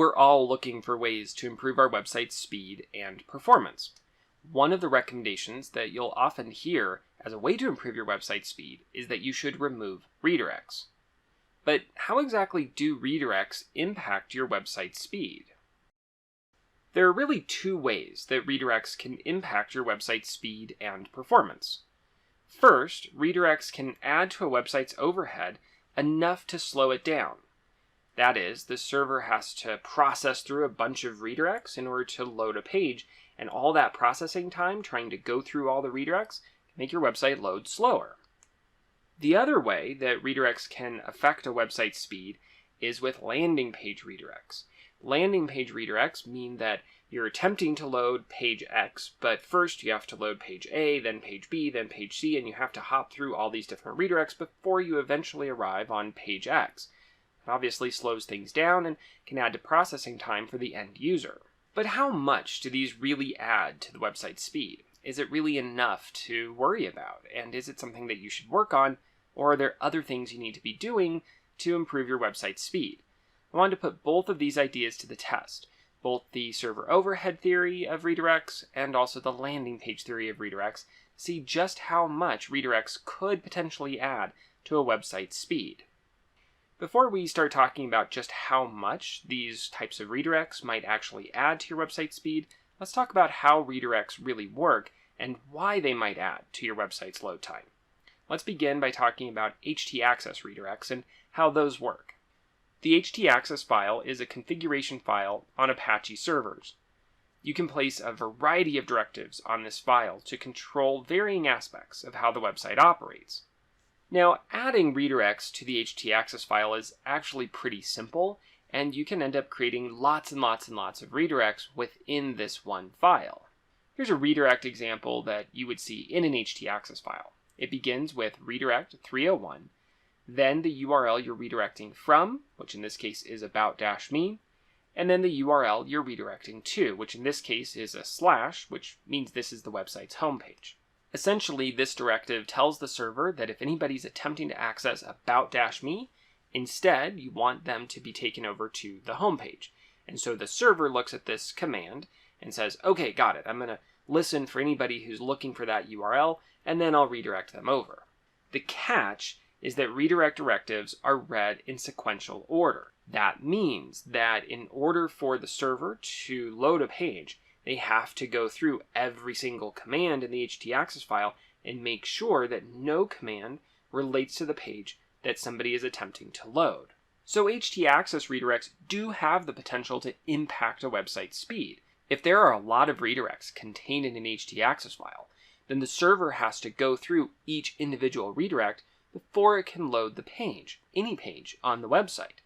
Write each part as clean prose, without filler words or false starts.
We're all looking for ways to improve our website's speed and performance. One of the recommendations that you'll often hear as a way to improve your website speed is that you should remove redirects. But how exactly do redirects impact your website speed? There are really two ways that redirects can impact your website speed and performance. First, redirects can add to a website's overhead enough to slow it down. That is, the server has to process through a bunch of redirects in order to load a page, and all that processing time trying to go through all the redirects can make your website load slower. The other way that redirects can affect a website's speed is with landing page redirects. Landing page redirects mean that you're attempting to load page X, but first you have to load page A, then page B, then page C, and you have to hop through all these different redirects before you eventually arrive on page X. It obviously slows things down and can add to processing time for the end user. But how much do these really add to the website speed? Is it really enough to worry about? And is it something that you should work on? Or are there other things you need to be doing to improve your website speed? I wanted to put both of these ideas to the test, both the server overhead theory of redirects and also the landing page theory of redirects, to see just how much redirects could potentially add to a website's speed. Before we start talking about just how much these types of redirects might actually add to your website speed, let's talk about how redirects really work and why they might add to your website's load time. Let's begin by talking about htaccess redirects and how those work. The htaccess file is a configuration file on Apache servers. You can place a variety of directives on this file to control varying aspects of how the website operates. Now, adding redirects to the htaccess file is actually pretty simple, and you can end up creating lots and lots and lots of redirects within this one file. Here's a redirect example that you would see in an htaccess file. It begins with redirect 301, then the URL you're redirecting from, which in this case is about-me, and then the URL you're redirecting to, which in this case is a /, which means this is the website's homepage. Essentially, this directive tells the server that if anybody's attempting to access about-me, instead you want them to be taken over to the homepage. And so the server looks at this command and says, okay, got it. I'm going to listen for anybody who's looking for that URL, and then I'll redirect them over. The catch is that redirect directives are read in sequential order. That means that in order for the server to load a page, they have to go through every single command in the htaccess file and make sure that no command relates to the page that somebody is attempting to load. So htaccess redirects do have the potential to impact a website's speed. If there are a lot of redirects contained in an htaccess file, then the server has to go through each individual redirect before it can load the page, any page on the website.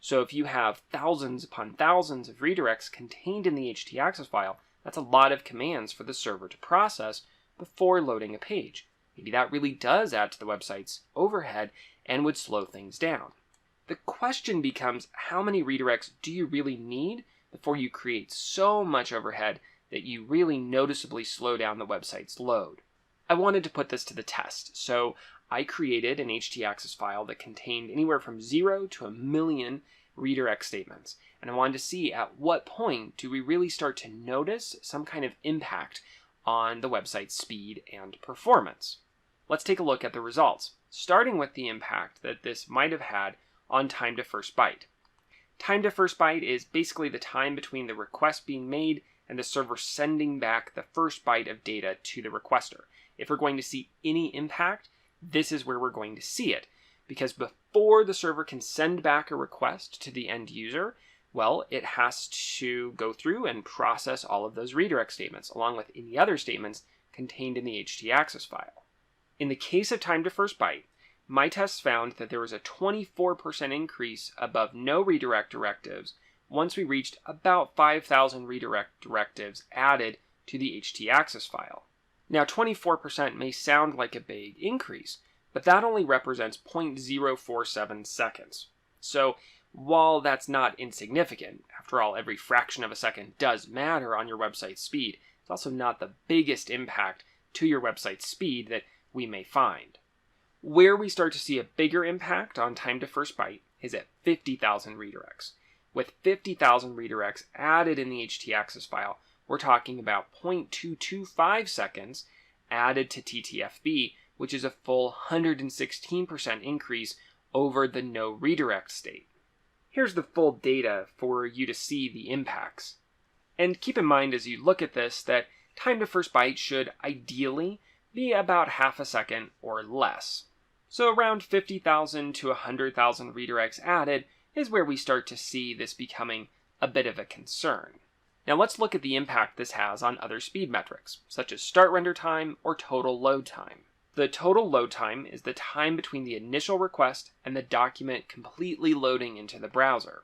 So if you have thousands upon thousands of redirects contained in the htaccess file, that's a lot of commands for the server to process before loading a page. Maybe that really does add to the website's overhead and would slow things down. The question becomes, how many redirects do you really need before you create so much overhead that you really noticeably slow down the website's load? I wanted to put this to the test, so I created an htaccess file that contained anywhere from 0 to 1,000,000 redirect statements. And I wanted to see at what point do we really start to notice some kind of impact on the website's speed and performance. Let's take a look at the results, starting with the impact that this might have had on time to first byte. Time to first byte is basically the time between the request being made and the server sending back the first byte of data to the requester. If we're going to see any impact, this is where we're going to see it, because before the server can send back a request to the end user, well, it has to go through and process all of those redirect statements, along with any other statements contained in the htaccess file. In the case of time to first byte, my tests found that there was a 24% increase above no redirect directives once we reached about 5,000 redirect directives added to the htaccess file. Now, 24% may sound like a big increase, but that only represents 0.047 seconds. So while that's not insignificant, after all, every fraction of a second does matter on your website speed, it's also not the biggest impact to your website speed that we may find. Where we start to see a bigger impact on time to first byte is at 50,000 redirects. With 50,000 redirects added in the htaccess file, we're talking about 0.225 seconds added to TTFB, which is a full 116% increase over the no redirect state. Here's the full data for you to see the impacts. And keep in mind as you look at this that time to first byte should ideally be about half a second or less. So around 50,000 to 100,000 redirects added is where we start to see this becoming a bit of a concern. Now let's look at the impact this has on other speed metrics, such as start render time or total load time. The total load time is the time between the initial request and the document completely loading into the browser.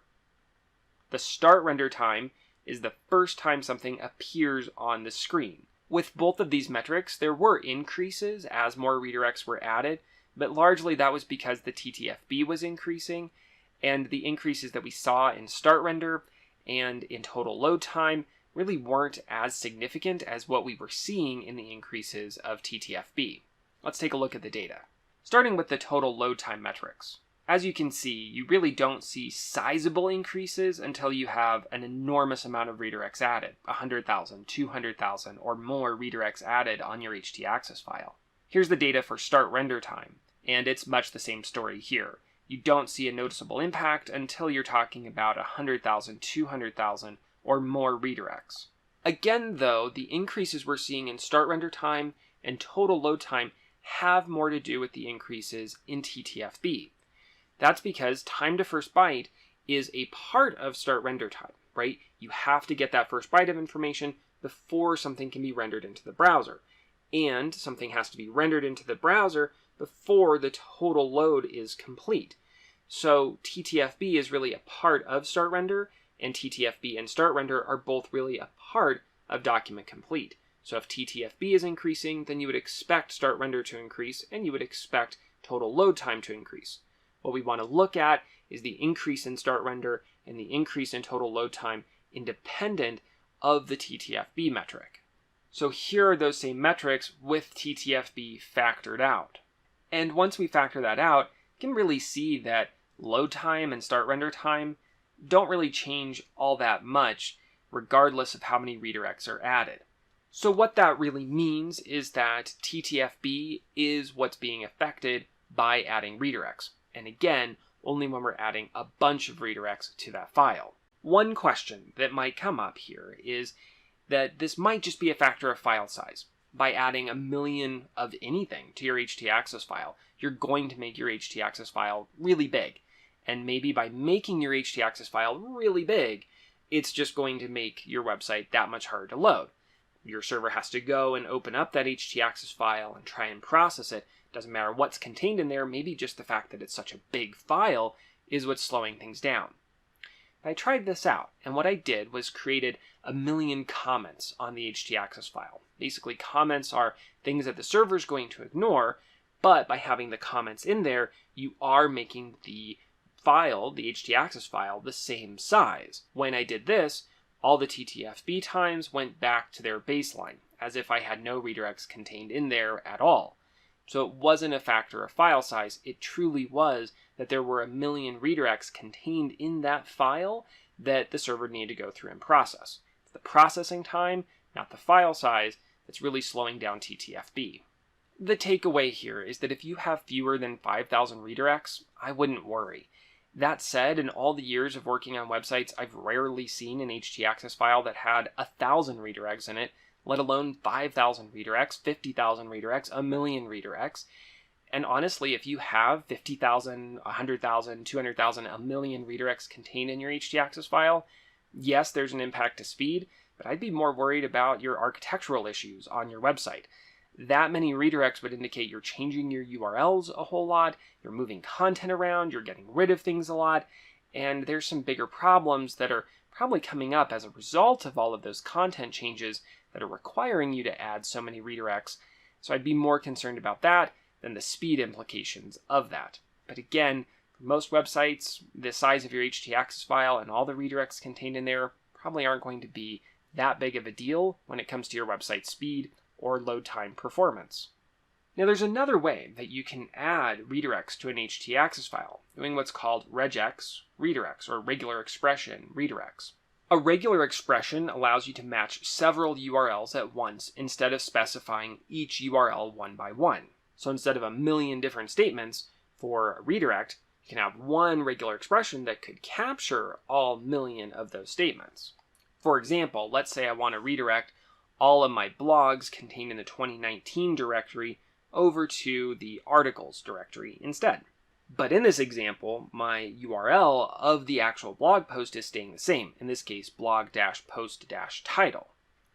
The start render time is the first time something appears on the screen. With both of these metrics, there were increases as more redirects were added, but largely that was because the TTFB was increasing, and the increases that we saw in start render and in total load time really weren't as significant as what we were seeing in the increases of TTFB. Let's take a look at the data. Starting with the total load time metrics. As you can see, you really don't see sizable increases until you have an enormous amount of redirects added, 100,000, 200,000, or more redirects added on your htaccess file. Here's the data for start render time, and it's much the same story here. You don't see a noticeable impact until you're talking about 100,000, 200,000, or more redirects. Again, though, the increases we're seeing in start render time and total load time have more to do with the increases in TTFB. That's because time to first byte is a part of start render time, right? You have to get that first byte of information before something can be rendered into the browser. And something has to be rendered into the browser before the total load is complete. So TTFB is really a part of start render, and TTFB and start render are both really a part of document complete. So if TTFB is increasing, then you would expect start render to increase, and you would expect total load time to increase. What we want to look at is the increase in start render and the increase in total load time independent of the TTFB metric. So here are those same metrics with TTFB factored out. And once we factor that out, you can really see that load time and start render time don't really change all that much regardless of how many redirects are added. So what that really means is that TTFB is what's being affected by adding redirects. And again, only when we're adding a bunch of redirects to that file. One question that might come up here is that this might just be a factor of file size. By adding 1 million of anything to your htaccess file, you're going to make your htaccess file really big. And maybe by making your htaccess file really big, it's just going to make your website that much harder to load. Your server has to go and open up that htaccess file and try and process it. Doesn't matter what's contained in there, maybe just the fact that it's such a big file is what's slowing things down. I tried this out, and what I did was created 1 million comments on the htaccess file. Basically, comments are things that the server's going to ignore, but by having the comments in there, you are making the file, the htaccess file, the same size. When I did this, all the TTFB times went back to their baseline, as if I had no redirects contained in there at all. So it wasn't a factor of file size, it truly was that there were 1 million redirects contained in that file that the server needed to go through and process. It's the processing time, not the file size, that's really slowing down TTFB. The takeaway here is that if you have fewer than 5,000 redirects, I wouldn't worry. That said, in all the years of working on websites, I've rarely seen an htaccess file that had 1,000 redirects in it, let alone 5,000 redirects, 50,000 redirects, 1 million redirects. And honestly, if you have 50,000, 100,000, 200,000, 1 million redirects contained in your htaccess file, yes, there's an impact to speed, but I'd be more worried about your architectural issues on your website. That many redirects would indicate you're changing your URLs a whole lot, you're moving content around, you're getting rid of things a lot, and there's some bigger problems that are probably coming up as a result of all of those content changes that are requiring you to add so many redirects. So I'd be more concerned about that than the speed implications of that. But again, for most websites, the size of your htaccess file and all the redirects contained in there probably aren't going to be that big of a deal when it comes to your website speed or load time performance. Now there's another way that you can add redirects to an htaccess file, doing what's called regex redirects, or regular expression redirects. A regular expression allows you to match several URLs at once instead of specifying each URL one by one. So instead of a million different statements for a redirect, you can have one regular expression that could capture all million of those statements. For example, let's say I want to redirect all of my blogs contained in the 2019 directory over to the articles directory instead. But in this example, my URL of the actual blog post is staying the same, in this case blog-post-title.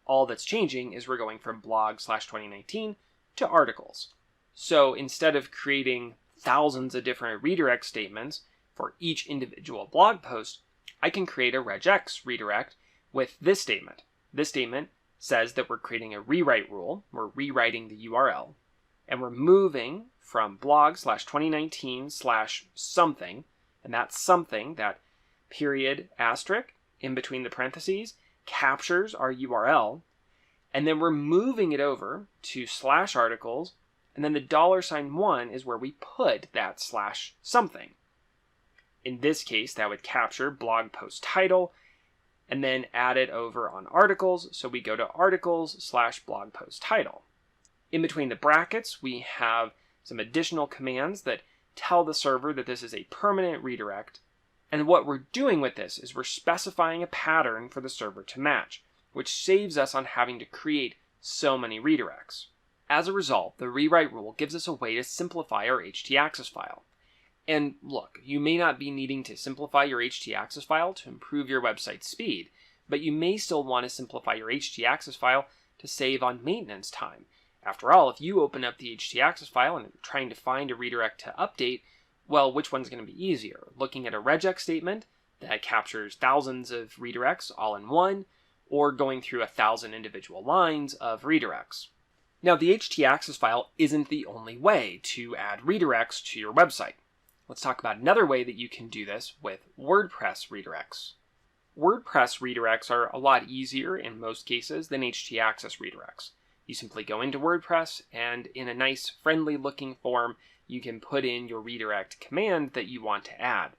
All that's changing is we're going from blog/2019 to articles. So instead of creating thousands of different redirect statements for each individual blog post, I can create a regex redirect with this statement. This statement says that we're creating a rewrite rule, we're rewriting the URL, and we're moving from blog/2019/something, and that something, that period asterisk in between the parentheses, captures our URL, and then we're moving it over to /articles, and then the $1 is where we put that /something. In this case, that would capture blog post title, and then add it over on articles, so we go to articles/blog post title. In between the brackets, we have some additional commands that tell the server that this is a permanent redirect. And what we're doing with this is we're specifying a pattern for the server to match, which saves us on having to create so many redirects. As a result, the rewrite rule gives us a way to simplify our htaccess file. And look, you may not be needing to simplify your htaccess file to improve your website speed, but you may still want to simplify your htaccess file to save on maintenance time. After all, if you open up the htaccess file and are trying to find a redirect to update, well, which one's going to be easier? Looking at a regex statement that captures thousands of redirects all in one, or going through 1,000 individual lines of redirects? Now, the htaccess file isn't the only way to add redirects to your website. Let's talk about another way that you can do this with WordPress redirects. WordPress redirects are a lot easier in most cases than htaccess redirects. You simply go into WordPress, and in a nice, friendly-looking form, you can put in your redirect command that you want to add.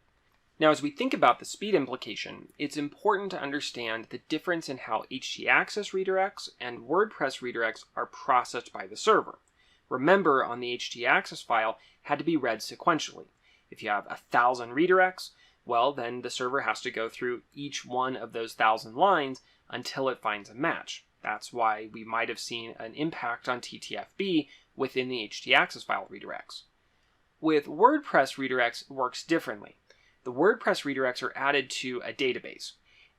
Now, as we think about the speed implication, it's important to understand the difference in how htaccess redirects and WordPress redirects are processed by the server. Remember, on the htaccess file, had to be read sequentially. If you have 1,000 redirects, well, then the server has to go through each one of those 1,000 lines until it finds a match. That's why we might have seen an impact on TTFB within the htaccess file redirects. With WordPress redirects, it works differently. The WordPress redirects are added to a database.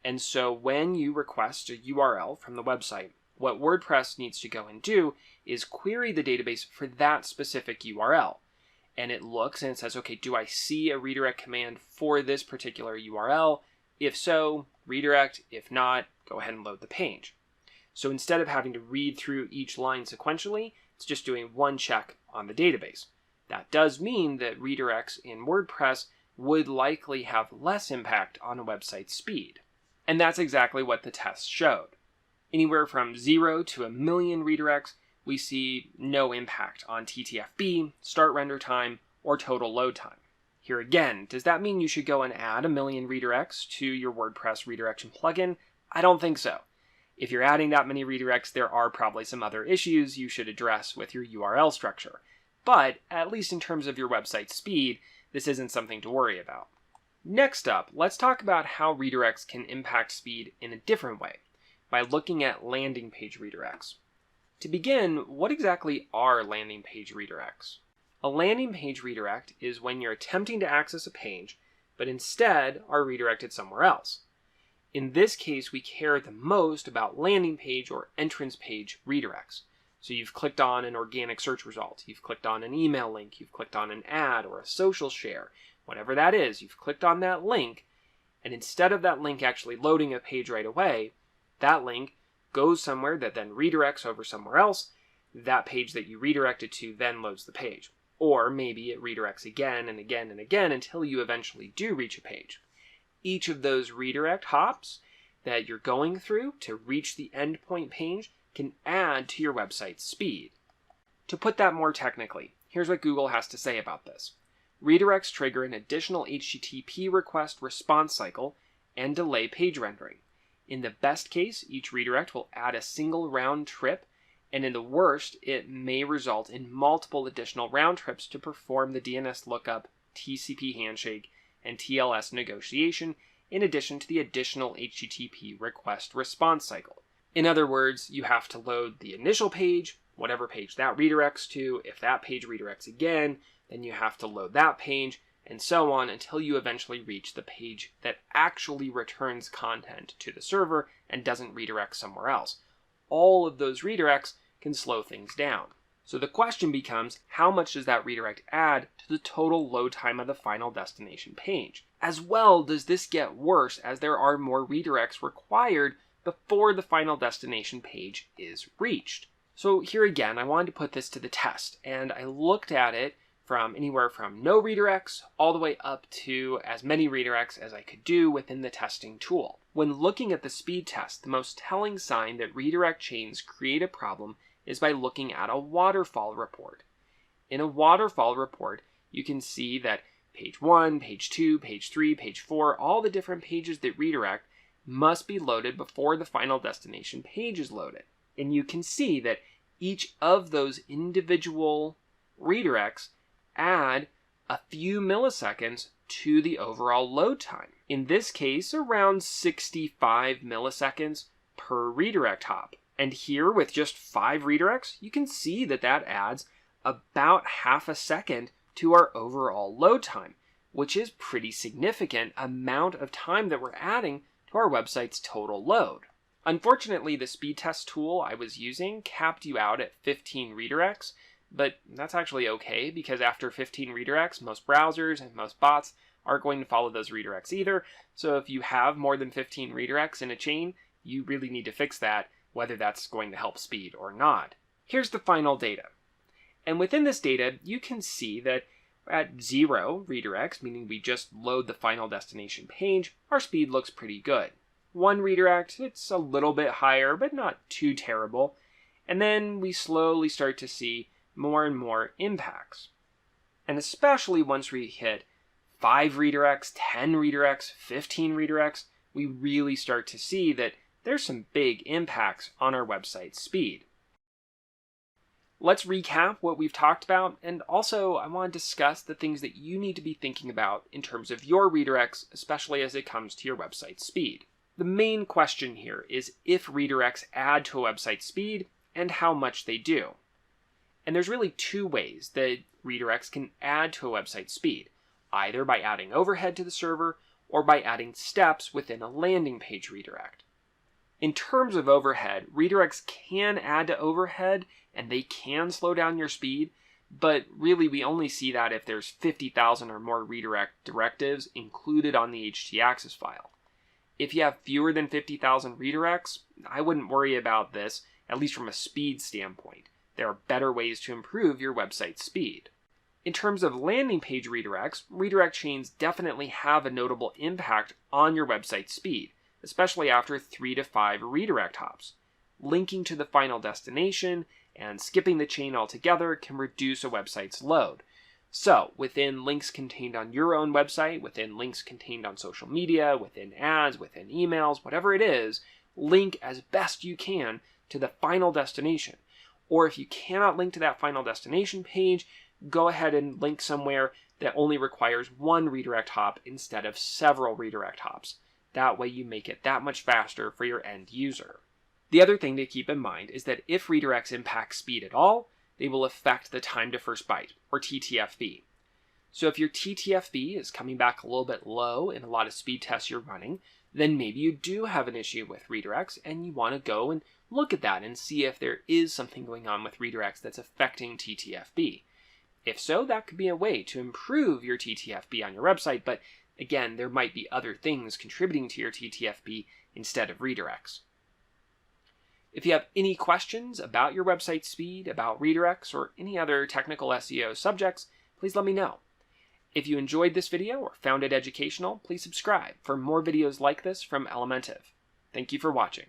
And so when you request a URL from the website, what WordPress needs to go and do is query the database for that specific URL. And it looks and it says, okay, do I see a redirect command for this particular URL? If so, redirect. If not, go ahead and load the page. So instead of having to read through each line sequentially, it's just doing one check on the database. That does mean that redirects in WordPress would likely have less impact on a website's speed. And that's exactly what the tests showed. Anywhere from 0 to 1,000,000 redirects, we see no impact on TTFB, start render time, or total load time. Here again, does that mean you should go and add 1,000,000 redirects to your WordPress redirection plugin? I don't think so. If you're adding that many redirects, there are probably some other issues you should address with your URL structure. But, at least in terms of your website speed, this isn't something to worry about. Next up, let's talk about how redirects can impact speed in a different way, by looking at landing page redirects. To begin, what exactly are landing page redirects? A landing page redirect is when you're attempting to access a page, but instead are redirected somewhere else. In this case, we care the most about landing page or entrance page redirects. So you've clicked on an organic search result, you've clicked on an email link, you've clicked on an ad or a social share, whatever that is, you've clicked on that link, and instead of that link actually loading a page right away, that link goes somewhere that then redirects over somewhere else. That page that you redirected to then loads the page. Or maybe it redirects again and again and again until you eventually do reach a page. Each of those redirect hops that you're going through to reach the endpoint page can add to your website's speed. To put that more technically, here's what Google has to say about this. Redirects trigger an additional HTTP request response cycle and delay page rendering. In the best case, each redirect will add a single round trip, and in the worst, it may result in multiple additional round trips to perform the DNS lookup, TCP handshake, and TLS negotiation, in addition to the additional HTTP request response cycle. In other words, you have to load the initial page, whatever page that redirects to. If that page redirects again, then you have to load that page, and so on until you eventually reach the page that actually returns content to the server and doesn't redirect somewhere else. All of those redirects can slow things down. So the question becomes, how much does that redirect add to the total load time of the final destination page? As well, does this get worse as there are more redirects required before the final destination page is reached? So here again, I wanted to put this to the test, and I looked at it from anywhere from no redirects all the way up to as many redirects as I could do within the testing tool. When looking at the speed test, the most telling sign that redirect chains create a problem is by looking at a waterfall report. In a waterfall report, you can see that page 1, page 2, page 3, page 4, all the different pages that redirect must be loaded before the final destination page is loaded. And you can see that each of those individual redirects add a few milliseconds to the overall load time. In this case, around 65 milliseconds per redirect hop. And here, with just 5 redirects, you can see that that adds about half a second to our overall load time, which is pretty significant amount of time that we're adding to our website's total load. Unfortunately, the speed test tool I was using capped you out at 15 redirects, but that's actually okay because after 15 redirects, most browsers and most bots aren't going to follow those redirects either. So if you have more than 15 redirects in a chain, you really need to fix that, whether that's going to help speed or not. Here's the final data. And within this data, you can see that at 0 redirects, meaning we just load the final destination page, our speed looks pretty good. 1 redirect, it's a little bit higher, but not too terrible. And then we slowly start to see more and more impacts. And especially once we hit 5 redirects, 10 redirects, 15 redirects, we really start to see that there's some big impacts on our website speed. Let's recap what we've talked about, and also I want to discuss the things that you need to be thinking about in terms of your redirects, especially as it comes to your website speed. The main question here is if redirects add to a website speed and how much they do. And there's really 2 ways that redirects can add to a website speed, either by adding overhead to the server or by adding steps within a landing page redirect. In terms of overhead, redirects can add to overhead and they can slow down your speed, but really we only see that if there's 50,000 or more redirect directives included on the htaccess file. If you have fewer than 50,000 redirects, I wouldn't worry about this, at least from a speed standpoint. There are better ways to improve your website speed. In terms of landing page redirects, redirect chains definitely have a notable impact on your website speed, especially after 3 to 5 redirect hops. Linking to the final destination and skipping the chain altogether can reduce a website's load. So, within links contained on your own website, within links contained on social media, within ads, within emails, whatever it is, link as best you can to the final destination. Or if you cannot link to that final destination page, go ahead and link somewhere that only requires 1 redirect hop instead of several redirect hops. That way you make it that much faster for your end user. The other thing to keep in mind is that if redirects impact speed at all, they will affect the time to first byte, or TTFB. So if your TTFB is coming back a little bit low in a lot of speed tests you're running, then maybe you do have an issue with redirects and you want to go and look at that and see if there is something going on with redirects that's affecting TTFB. If so, that could be a way to improve your TTFB on your website, but again, there might be other things contributing to your TTFB instead of redirects. If you have any questions about your website speed, about redirects, or any other technical SEO subjects, please let me know. If you enjoyed this video or found it educational, please subscribe for more videos like this from Elementive. Thank you for watching.